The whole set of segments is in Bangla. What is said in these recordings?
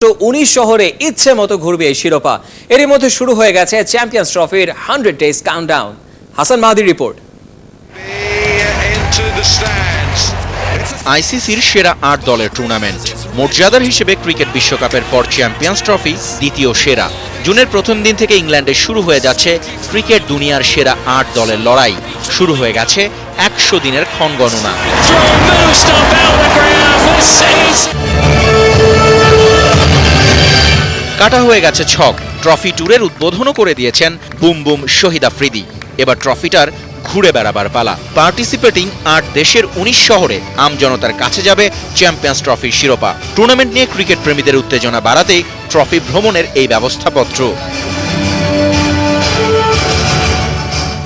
19 শহরে ইচ্ছে মতো ঘুরবে এই শিরোপা। এরই মধ্যে শুরু হয়ে গেছে চ্যাম্পিয়ন্স ট্রফির 100 ডেজ কাউন্টডাউন। হাসান মাহদির রিপোর্ট। আইসিসির সেরা 8 দলের টুর্নামেন্ট। মর্যাদার হিসেবে ক্রিকেট বিশ্বকাপের পর চ্যাম্পিয়ন্স ট্রফি দ্বিতীয় সেরা। জুনের প্রথম দিন থেকে ইংল্যান্ডে শুরু হয়ে যাচ্ছে ক্রিকেট দুনিয়ার সেরা 8 দলের লড়াই। শুরু হয়ে গেছে 100 দিনের ক্ষণগণনা। কাটা হয়ে গেছে ছক। ট্রফি ট্যুরের উদ্বোধনও করে দিয়েছেন বুম বুম শহীদ আফ্রিদি। এবার ট্রফিটার ঘুরে বেড়াবার পালা। পার্টিসিপেটিং 8 দেশের 19 শহরে আমজনতার কাছে যাবে চ্যাম্পিয়ন্স ট্রফির শিরোপা। টুর্নামেন্ট নিয়ে ক্রিকেট প্রেমীদের উত্তেজনা বাড়াতেই ট্রফি ভ্রমণের এই ব্যবস্থাপত্র।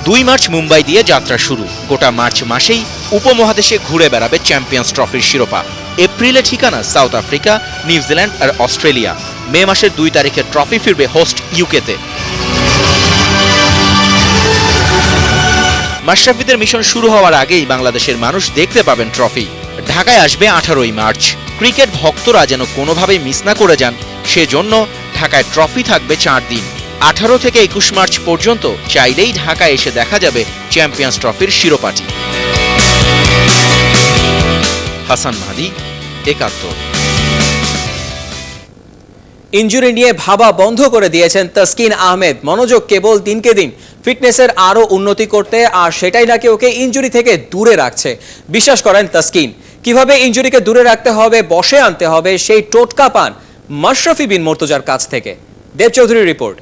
2 মার্চ মুম্বাই দিয়ে যাত্রা শুরু। গোটা মার্চ মাসেই উপমহাদেশে ঘুরে বেড়াবে চ্যাম্পিয়ন্স ট্রফির শিরোপা। এপ্রিলে ঠিকানা সাউথ আফ্রিকা, নিউজিল্যান্ড আর অস্ট্রেলিয়া। মে মাসের 2 তারিখে ট্রফি ফিরবে হোস্ট ইউকেতে। মাশরাফিদের মিশন শুরু হওয়ার আগেই বাংলাদেশের মানুষ দেখতে পাবেন ট্রফি। ঢাকায় আসবে 18 মার্চ। ক্রিকেট ভক্তরা যেন কোনোভাবেই মিস না করে যান, সেজন্য ঢাকায় ট্রফি থাকবে 4 দিন। 18 থেকে 21 মার্চ পর্যন্ত চাইলেই ঢাকায় এসে দেখা যাবে চ্যাম্পিয়ন্স ট্রফির শিরোপাটি। হাসান মাহদি, 71। ইনজুরি নিয়ে ভাবা বন্ধ করে দিয়েছেন তাসকিন আহমেদ। মনোযোগ কেবল দিনকে দিন ফিটনেসের আরো উন্নতি করতে, আর সেটাই নাকি ওকে ইনজুরি থেকে দূরে রাখছে। বিশ্বাস করেন তাসকিন, কিভাবে ইনজুরিকে দূরে রাখতে হবে, বসে আনতে হবে, সেই টোটকা পান মাশরাফি বিন মুর্তজার কাছ থেকে। দেব চৌধুরীর রিপোর্ট।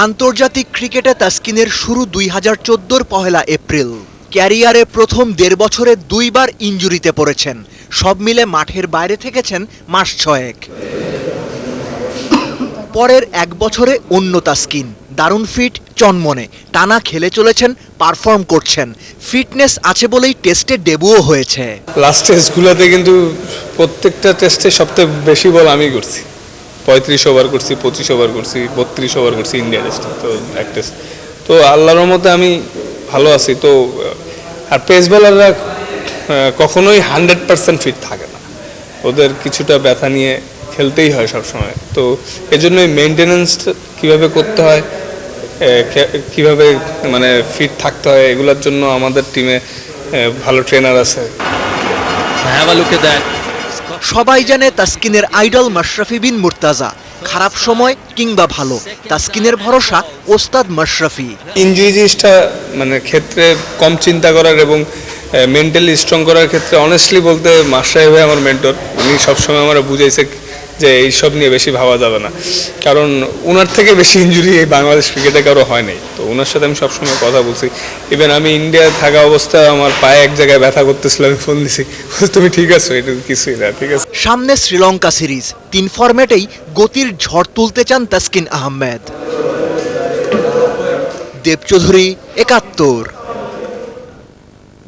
আন্তর্জাতিক ক্রিকেটে তাসকিনের শুরু 2014 পহেলা এপ্রিল। ক্যারিয়ারে প্রথম 1.5 বছরে 2 বার ইনজুরিতে পড়েছেন। সব মিলে মাঠের বাইরে থেকেছেন মাস 6। পরের 1 বছরে অন্য তাসকিন, দারুণ ফিট, চনমনে, টানা খেলে চলেছেন, পারফর্ম করছেন। ফিটনেস আছে বলেই টেস্টে ডেবিউও হয়েছে। লাস্ট টেস্টগুলোতে কিন্তু প্রত্যেকটা টেস্টে সবচেয়ে বেশি বল আমি করছি। 35 ওভার করছি, 25 ওভার করছি, 32 ওভার করছি ইন্ডিয়া টেস্টে। তো এক টেস্ট তো আল্লাহর রহমতে আমি ভালো আছি। তো আর পেস বোলাররা কখনোই 100% ফিট থাকে না, ওদের কিছুটা ব্যথা নিয়ে খেলতেই হয় সবসময়। তো এজন্যই মেনটেনেন্স কীভাবে করতে হয়, কিভাবে মানে ফিট থাকতে হয়, এগুলোর জন্য আমাদের টিমে ভালো ট্রেনার আছে। সবাই জানে তাসকিনের আইডল মাশরাফি বিন মুর্তজা। খারাপ সময় কিংবা ভালো, তাসকিনের ভরসা ওস্তাদ মাশরাফি। ইনজুরি জিনিসটা মানে ক্ষেত্রে কম চিন্তা করার এবং মেন্টালি স্ট্রং করার ক্ষেত্রে অনেস্টলি বলতে মাশরাফি ভাই আমার মেন্টর। উনি সবসময় আমরা বুঝাইছে যে এইসব নিয়ে বেশি ভাবা যাবে না, কারণ ওনার থেকে বেশি ইনজুরি এই বাংলাদেশ ক্রিকেটে কারো হয় নাই। তো ওনার সাথে আমি সবসময় কথা বলছি। ইভেন আমি ইন্ডিয়ায় থাকা অবস্থায় আমার পায়ে এক জায়গায় ব্যথা করতেছিল, আমি ফোন দিছি, তুমি ঠিক আছো? এটা কিছুই না, ঠিক আছে। সামনে শ্রীলঙ্কা সিরিজ, 3 ফরম্যাটেই গতির ঝড় তুলতে চান তাসকিন আহমেদ। দেব চৌধুরী, 71।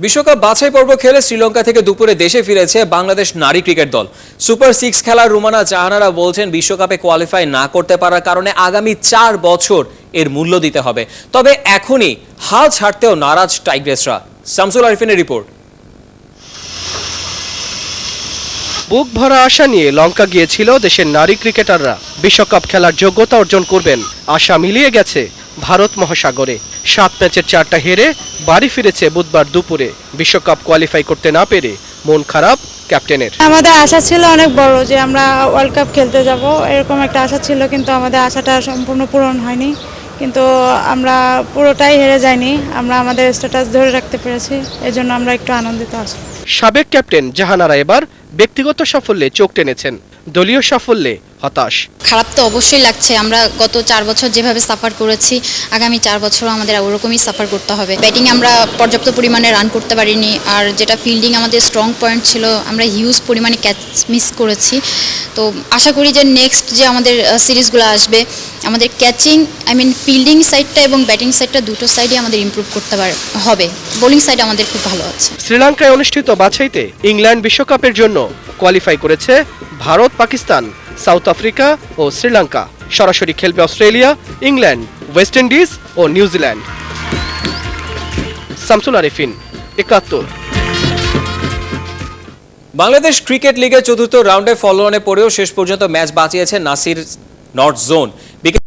বিশ্বকাপ বাছাই পর্ব খেলে শ্রীলঙ্কা থেকে দুপুরে দেশে ফিরেছে বাংলাদেশ নারী ক্রিকেট দল। সুপার 6 খেলার রুমানা জাহানারা বলছেন বিশ্বকাপে কোয়ালিফাই না করতে পারার কারণে আগামী 4 বছর এর মূল্য দিতে হবে। তবে এখনই হাল ছাড়তেও নারাজ টাইগ্রেসরা। শামসুল আরিফিনের রিপোর্ট। বুক ভরা আশা নিয়ে লঙ্কা গিয়েছিল দেশের নারী ক্রিকেটাররা। বিশ্বকাপ খেলার যোগ্যতা অর্জন করবেন, আশা মিলিয়ে গেছে ভারত মহাসাগরে। 7 ম্যাচের 4টা হেরে বাড়ি ফিরেছে বুধবার দুপুরে। বিশ্বকাপ কোয়ালিফাই করতে না পেরে মন খারাপ ক্যাপ্টেনের। আমাদের আশা ছিল অনেক বড় যে আমরা ওয়ার্ল্ড কাপ খেলতে যাব, এরকম একটা আশা ছিল, কিন্তু আমাদের আশাটা সম্পূর্ণ পূরণ হয়নি। কিন্তু আমরা পুরোটাই হেরে যাইনি, আমরা আমাদের স্ট্যাটাস ধরে রাখতে পেরেছি, এজন্য আমরা একটু আনন্দিত আছি। সাবেক ক্যাপ্টেন জাহানারা এবার ব্যক্তিগত সাফল্যে চোখ টেনেছেন, দলীয় সাফল্যে হতাশ। খারাপ তো অবশ্যই লাগছে। আমরা গত 4 বছর যেভাবে সাফার করেছি, আগামী 4 বছরও আমাদের ওরকমই সাফার করতে হবে। ব্যাটিং আমরা পর্যাপ্ত পরিমাণে রান করতে পারিনি, আর যেটা ফিল্ডিং আমাদের স্ট্রং পয়েন্ট ছিল, আমরা হিউজ পরিমাণে ক্যাচ মিস করেছি। তো আশা করি যে নেক্সট যে আমাদের সিরিজগুলো আসবে, আমাদের ক্যাচিং ফিল্ডিং সাইডটা এবং ব্যাটিং সাইডটা দুটো সাইডই আমাদের ইমপ্রুভ করতে হবে। বোলিং সাইড আমাদের খুব ভালো আছে। শ্রীলঙ্কায় অনুষ্ঠিত বাছাইতে ইংল্যান্ড বিশ্বকাপের জন্য কোয়ালিফাই করেছে ভারত, পাকিস্তান, সাউথ আফ্রিকা ও শ্রীলঙ্কা। সরাসরি খেলবে অস্ট্রেলিয়া, ইংল্যান্ড, ওয়েস্ট ইন্ডিজ ও নিউজিল্যান্ড। শামসুল আরিফিন, 71। বাংলাদেশ ক্রিকেট লিগের চতুর্থ রাউন্ডে ফলোঅনে পড়েও শেষ পর্যন্ত ম্যাচ বাঁচিয়েছে নাসির নর্থ জোন। বিকেল